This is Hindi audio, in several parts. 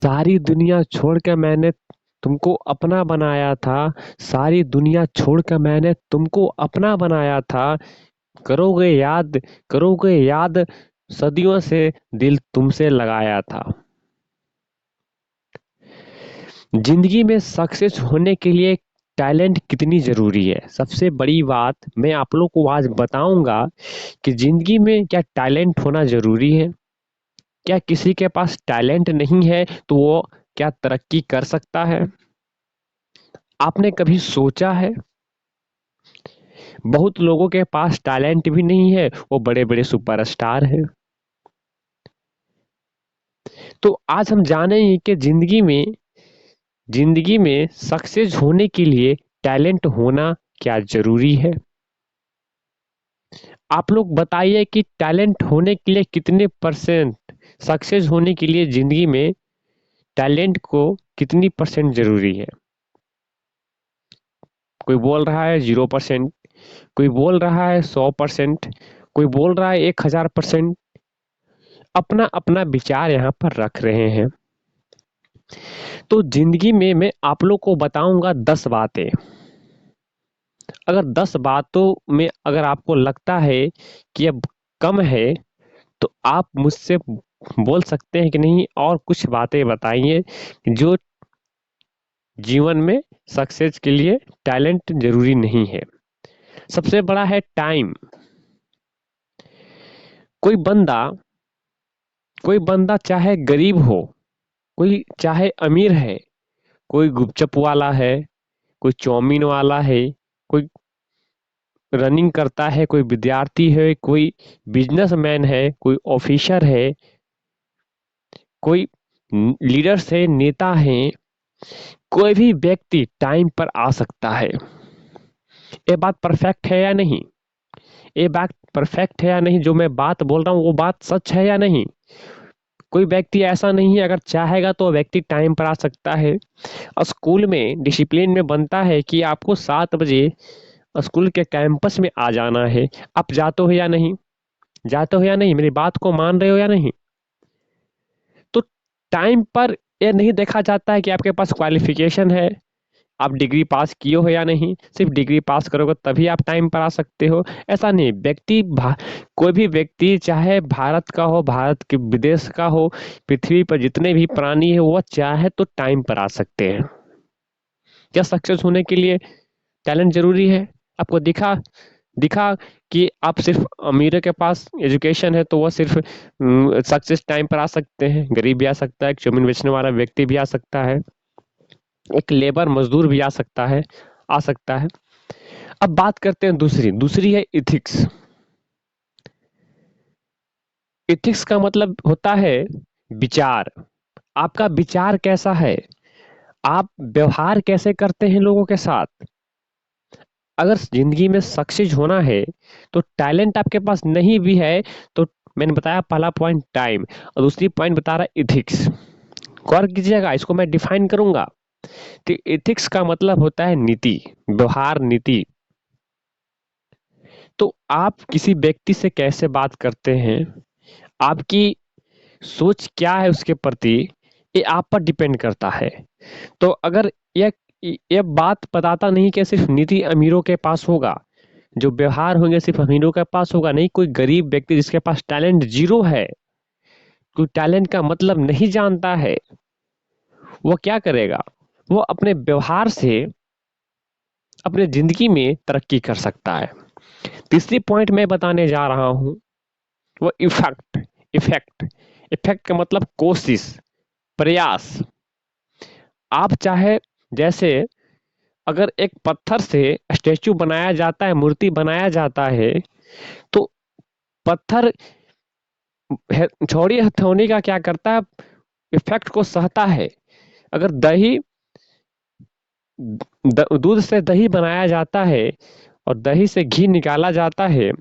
सारी दुनिया छोड़ के मैंने तुमको अपना बनाया था। सारी दुनिया छोड़ के मैंने तुमको अपना बनाया था। करोगे याद, करोगे याद, सदियों से दिल तुमसे लगाया था। जिंदगी में सक्सेस होने के लिए टैलेंट कितनी जरूरी है, सबसे बड़ी बात मैं आप लोग को आज बताऊंगा कि जिंदगी में क्या टैलेंट होना जरूरी है। क्या किसी के पास टैलेंट नहीं है तो वो क्या तरक्की कर सकता है? आपने कभी सोचा है? बहुत लोगों के पास टैलेंट भी नहीं है, वो बड़े बड़े सुपरस्टार हैं। तो आज हम जानेंगे कि जिंदगी में सक्सेस होने के लिए टैलेंट होना क्या जरूरी है। आप लोग बताइए कि टैलेंट होने के लिए कितने परसेंट, सक्सेस होने के लिए जिंदगी में टैलेंट को कितनी परसेंट जरूरी है। कोई बोल रहा है 0%, कोई बोल रहा है 100%, कोई बोल रहा है 1000%। अपना अपना विचार यहाँ पर रख रहे हैं। तो जिंदगी में मैं आप लोग को बताऊंगा 10 बातें। अगर 10 बातों में अगर आपको लगता है कि अब कम है तो आप मुझसे बोल सकते हैं कि नहीं और कुछ बातें बताइए जो जीवन में सक्सेस के लिए टैलेंट जरूरी नहीं है। सबसे बड़ा है टाइम। कोई बंदा कोई बंदा चाहे गरीब हो, कोई चाहे अमीर है, कोई गुपचुप वाला है, कोई चाउमीन वाला है, कोई रनिंग करता है, कोई विद्यार्थी है, कोई बिजनेसमैन है, कोई ऑफिसर है, कोई लीडर्स है, नेता है, कोई भी व्यक्ति टाइम पर आ सकता है। ये बात परफेक्ट है या नहीं? ये बात परफेक्ट है या नहीं? जो मैं बात बोल रहा हूँ वो बात सच है या नहीं? कोई व्यक्ति ऐसा नहीं है, अगर चाहेगा तो व्यक्ति टाइम पर आ सकता है। और स्कूल में डिसिप्लिन में बनता है कि आपको 7 बजे स्कूल के कैंपस में आ जाना है। आप जाते हो या नहीं? जाते हो या नहीं? मेरी बात को मान रहे हो या नहीं? तो टाइम पर ये नहीं देखा जाता है कि आपके पास क्वालिफिकेशन है, आप डिग्री पास किए हो या नहीं। सिर्फ डिग्री पास करोगे तभी आप टाइम पर आ सकते हो, ऐसा नहीं। कोई भी व्यक्ति चाहे भारत का हो, भारत के विदेश का हो, पृथ्वी पर जितने भी प्राणी है वो चाहे तो टाइम पर आ सकते हैं। क्या सक्सेस होने के लिए टैलेंट जरूरी है? आपको दिखा दिखा कि आप सिर्फ अमीरों के पास एजुकेशन है तो वो सिर्फ सक्सेस टाइम पर आ सकते हैं? गरीब भी आ सकता है, एक चौमिन बेचने वाला व्यक्ति भी आ सकता है, एक लेबर मजदूर भी आ सकता है। अब बात करते हैं दूसरी दूसरी है इथिक्स। इथिक्स का मतलब होता है विचार। आपका विचार कैसा है? आप व्यवहार कैसे करते हैं लोगों के साथ? अगर जिंदगी में सक्सेस होना है तो टैलेंट आपके पास नहीं भी है तो मैंने बताया पहला पॉइंट टाइम, और दूसरी पॉइंट बता रहा इथिक्स। गौर कीजिएगा, इसको मैं डिफाइन करूंगा। तो एथिक्स का मतलब होता है नीति, व्यवहार नीति। तो आप किसी व्यक्ति से कैसे बात करते हैं, आपकी सोच क्या है उसके प्रति, ये आप पर डिपेंड करता है। तो अगर ये बात बताता नहीं कि सिर्फ नीति अमीरों के पास होगा, जो व्यवहार होंगे सिर्फ अमीरों के पास होगा, नहीं। कोई गरीब व्यक्ति जिसके पास टैलेंट जीरो है, कोई टैलेंट का मतलब नहीं जानता है, वो क्या करेगा? वो अपने व्यवहार से अपने जिंदगी में तरक्की कर सकता है। तीसरी पॉइंट मैं बताने जा रहा हूं, वो इफेक्ट। इफेक्ट इफेक्ट का मतलब कोशिश, प्रयास। आप चाहे, जैसे अगर एक पत्थर से स्टेचू बनाया जाता है, मूर्ति बनाया जाता है, तो पत्थर छोड़ी हथौड़ी का क्या करता है, इफेक्ट को सहता है। अगर दूध से दही बनाया जाता है और दही से घी निकाला जाता है,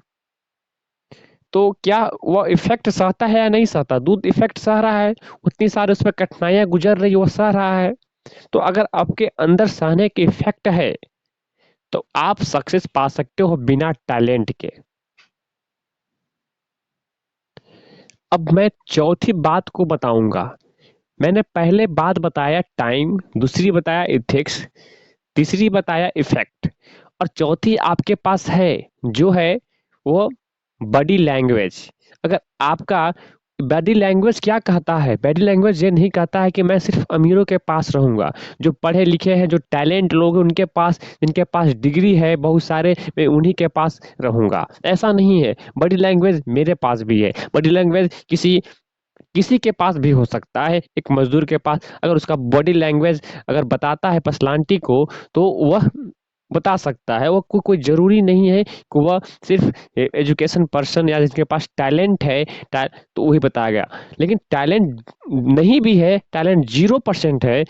तो क्या वो इफेक्ट सहता है या नहीं सहता? दूध इफेक्ट सह रहा है, उतनी सारी उसमें कठिनाइयां गुजर रही है, वो सह रहा है। तो अगर आपके अंदर सहने के इफेक्ट है तो आप सक्सेस पा सकते हो बिना टैलेंट के। अब मैं चौथी बात को बताऊंगा, मैंने पहले बात बताया टाइम, दूसरी बताया इथिक्स, तीसरी बताया इफेक्ट, और चौथी आपके पास है जो है वो बॉडी लैंग्वेज। अगर आपका बॉडी लैंग्वेज क्या कहता है, बॉडी लैंग्वेज ये नहीं कहता है कि मैं सिर्फ अमीरों के पास रहूंगा, जो पढ़े लिखे हैं, जो टैलेंट लोग हैं, उनके पास, जिनके पास डिग्री है बहुत सारे, मैं उन्हीं के पास रहूंगा। ऐसा नहीं है। बॉडी लैंग्वेज मेरे पास भी है। बॉडी लैंग्वेज किसी किसी के पास भी हो सकता है। एक मजदूर के पास अगर उसका बॉडी लैंग्वेज अगर बताता है पर्सनालिटी को, तो वह बता सकता है। वो कोई जरूरी नहीं है कि वह सिर्फ एजुकेशन पर्सन या जिसके पास टैलेंट है तो वही बताएगा। लेकिन टैलेंट नहीं भी है, टैलेंट 0% है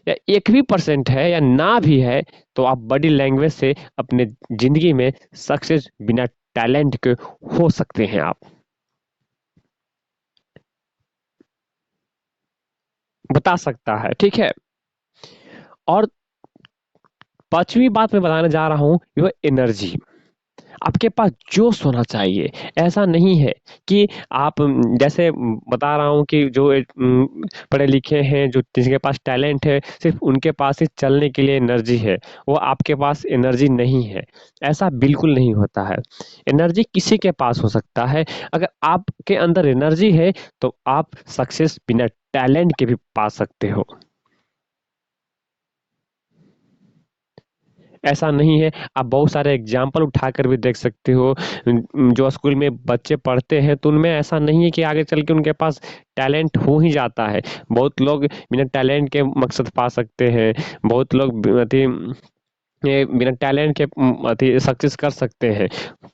या 1% है या ना भी है, तो आप बॉडी लैंग्वेज से अपने जिंदगी में सक्सेस बिना टैलेंट के हो सकते हैं। आप बता सकता है, ठीक है। और पांचवी बात मैं बताने जा रहा हूँ, वो एनर्जी। आपके पास जोश होना चाहिए। ऐसा नहीं है कि आप जैसे बता रहा हूँ कि जो पढ़े लिखे हैं, जो जिसके पास टैलेंट है, सिर्फ उनके पास ही चलने के लिए एनर्जी है, वो आपके पास एनर्जी नहीं है। ऐसा बिल्कुल नहीं होता है। एनर्जी किसी के पास हो सकता है। अगर आपके अंदर एनर्जी है तो आप सक्सेस बिना टैलेंट के भी पा सकते हो। ऐसा नहीं है। आप बहुत सारे एग्जाम्पल उठाकर भी देख सकते हो। जो स्कूल में बच्चे पढ़ते हैं तो उनमें ऐसा नहीं है कि आगे चल के उनके पास टैलेंट हो ही जाता है। बहुत लोग बिना टैलेंट के मकसद पा सकते हैं। बहुत लोग ये बिना टैलेंट के अति सक्सेस कर सकते हैं,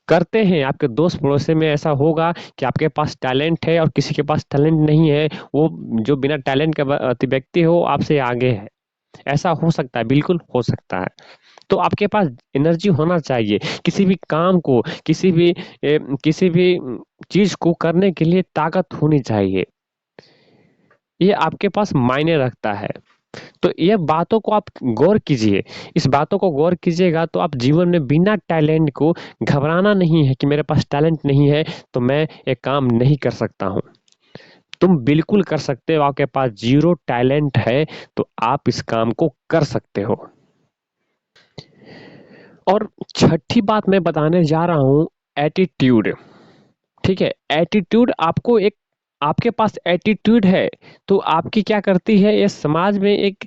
करते हैं। आपके दोस्त पड़ोसी में ऐसा होगा कि आपके पास टैलेंट है और किसी के पास टैलेंट नहीं है। वो जो बिना टैलेंट का व्यक्ति हो आपसे आगे है। ऐसा हो सकता है, बिल्कुल हो सकता है। तो आपके पास एनर्जी होना चाहिए। किसी भी काम को, किसी भी चीज को करने के लिए ताकत होनी चाहिए। ये आपके पास मायने रखता है। तो ये बातों को आप गौर कीजिए। इस बातों को गौर कीजिएगा तो आप जीवन में बिना टैलेंट को घबराना नहीं है कि मेरे पास टैलेंट नहीं है तो मैं ये काम नहीं कर सकता हूँ। तुम बिल्कुल कर सकते हो। आपके पास जीरो टैलेंट है तो आप इस काम को कर सकते हो। और छठी बात मैं बताने जा रहा हूँ, एटीट्यूड। ठीक है, एटीट्यूड आपको एक, आपके पास एटीट्यूड है तो आपकी क्या करती है, ये समाज में एक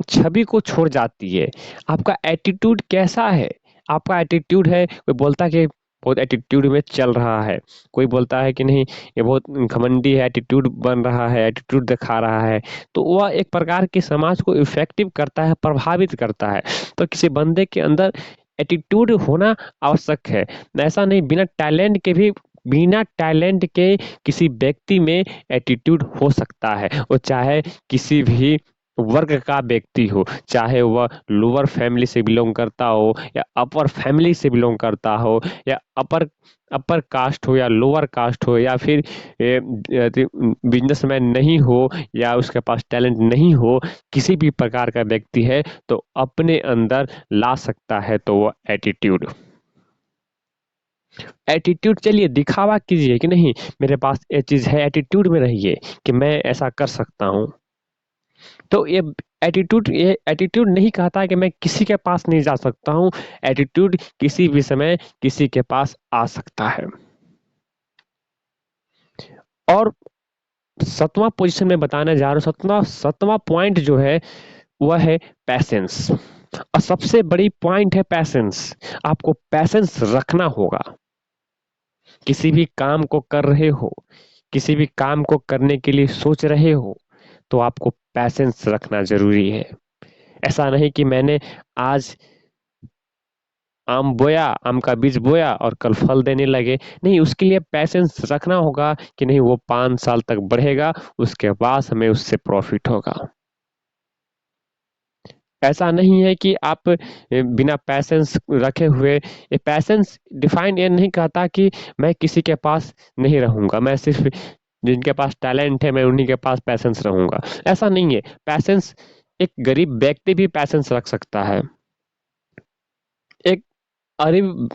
छवि को छोड़ जाती है। आपका एटीट्यूड कैसा है? आपका एटीट्यूड है, कोई बोलता है कि बहुत एटीट्यूड में चल रहा है, कोई बोलता है कि नहीं ये बहुत घमंडी है, एटीट्यूड बन रहा है, एटीट्यूड दिखा रहा है, तो वह एक प्रकार की समाज को इफेक्टिव करता है, प्रभावित करता है। तो किसी बंदे के अंदर एटीट्यूड होना आवश्यक है। ऐसा नहीं, बिना टैलेंट के किसी व्यक्ति में एटीट्यूड हो सकता है। वो चाहे किसी भी वर्ग का व्यक्ति हो, चाहे वह लोअर फैमिली से बिलोंग करता हो या अपर फैमिली से बिलोंग करता हो, या अपर अपर कास्ट हो या लोअर कास्ट हो, या फिर बिजनेसमैन नहीं हो या उसके पास टैलेंट नहीं हो, किसी भी प्रकार का व्यक्ति है तो अपने अंदर ला सकता है तो वो एटीट्यूड। एटीट्यूड, चलिए दिखावा कीजिए कि नहीं मेरे पास ये चीज है, एटीट्यूड में रहिए कि मैं ऐसा कर सकता हूँ। तो ये एटीट्यूड नहीं कहता है कि मैं किसी के पास नहीं जा सकता हूँ। एटीट्यूड किसी भी समय किसी के पास आ सकता है। और सतवां पोजीशन में बताने जा रहा हूँ, सतवां सतवां पॉइंट जो है वह है पैसेंस। और सबसे बड़ी पॉइंट है पैसेंस। आपको पैसेंस रखना होगा। किसी भी काम को कर रहे हो, किसी भी काम को करने के लिए सोच रहे हो, तो आपको पैसेंस रखना जरूरी है। ऐसा नहीं कि मैंने आज आम बोया, आम का बीज बोया और कल फल देने लगे। नहीं, उसके लिए पैसेंस रखना होगा कि नहीं वो 5 साल तक बढ़ेगा, उसके बाद हमें उससे प्रॉफिट होगा। ऐसा नहीं है कि आप बिना पैसेंस रखे हुए, ये पैसेंस डिफाइन ये नहीं कहता कि मैं किसी के पास नहीं रहूंगा, मैं सिर्फ जिनके पास टैलेंट है मैं उन्हीं के पास पैसेंस रहूंगा। ऐसा नहीं है। पैसेंस, एक गरीब व्यक्ति भी पैसेंस रख सकता है। एक गरीब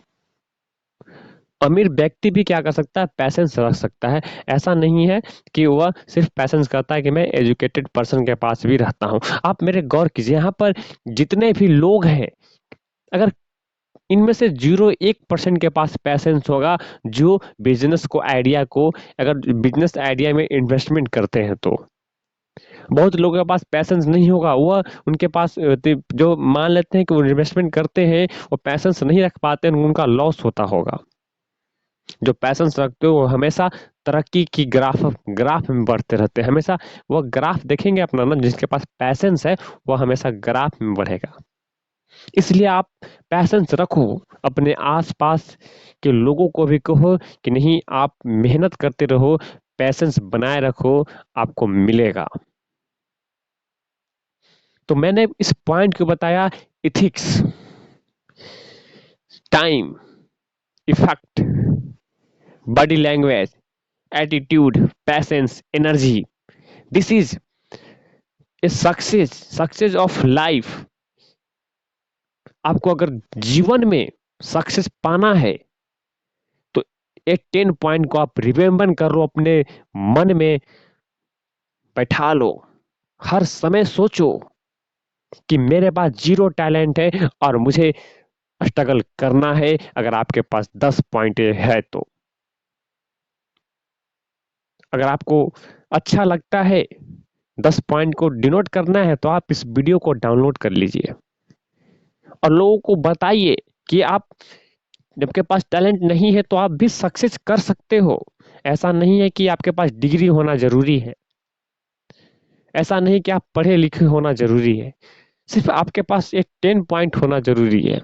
अमीर व्यक्ति भी क्या कर सकता है, पैसेंस रख सकता है। ऐसा नहीं है कि वह सिर्फ पैसेंस करता है कि मैं एजुकेटेड पर्सन के पास भी रहता हूँ। आप मेरे गौर कीजिए, यहाँ पर जितने भी लोग हैं, अगर इनमें से 0.1% के पास पैसेंस होगा जो बिजनेस को आइडिया को, अगर बिजनेस आइडिया में इन्वेस्टमेंट करते हैं तो। बहुत लोगों के पास पैसेंस नहीं होगा, वह उनके पास जो मान लेते हैं कि वो इन्वेस्टमेंट करते हैं, वो पैसेंस नहीं रख पाते हैं, उनका लॉस होता होगा। जो पैसेंस रखते हो वो हमेशा तरक्की की ग्राफ ग्राफ में बढ़ते रहते हैं, हमेशा वो ग्राफ देखेंगे अपना ना, जिसके पास पैसेंस है वो हमेशा ग्राफ में बढ़ेगा। इसलिए आप पैसेंस रखो, अपने आसपास के लोगों को भी कहो कि नहीं, आप मेहनत करते रहो, पैसेंस बनाए रखो, आपको मिलेगा। तो मैंने इस पॉइंट को बताया, ethics, time, effect, body language, attitude, patience, energy. This is a success of life. आपको अगर जीवन में सक्सेस पाना है तो ये 10 पॉइंट को आप रिमेम्बर कर लो, अपने मन में बैठा लो, हर समय सोचो कि मेरे पास 0 टैलेंट है और मुझे स्ट्रगल करना है। अगर आपके पास 10 पॉइंट है तो, अगर आपको अच्छा लगता है 10 पॉइंट को डिनोट करना है तो आप इस वीडियो को डाउनलोड कर लीजिए और लोगों को बताइए कि आप, जबकि पास टैलेंट नहीं है तो आप भी सक्सेस कर सकते हो। ऐसा नहीं है कि आपके पास डिग्री होना जरूरी है, ऐसा नहीं कि आप पढ़े लिखे होना जरूरी है, सिर्फ आपके पास एक 10 पॉइंट होना जरूरी है।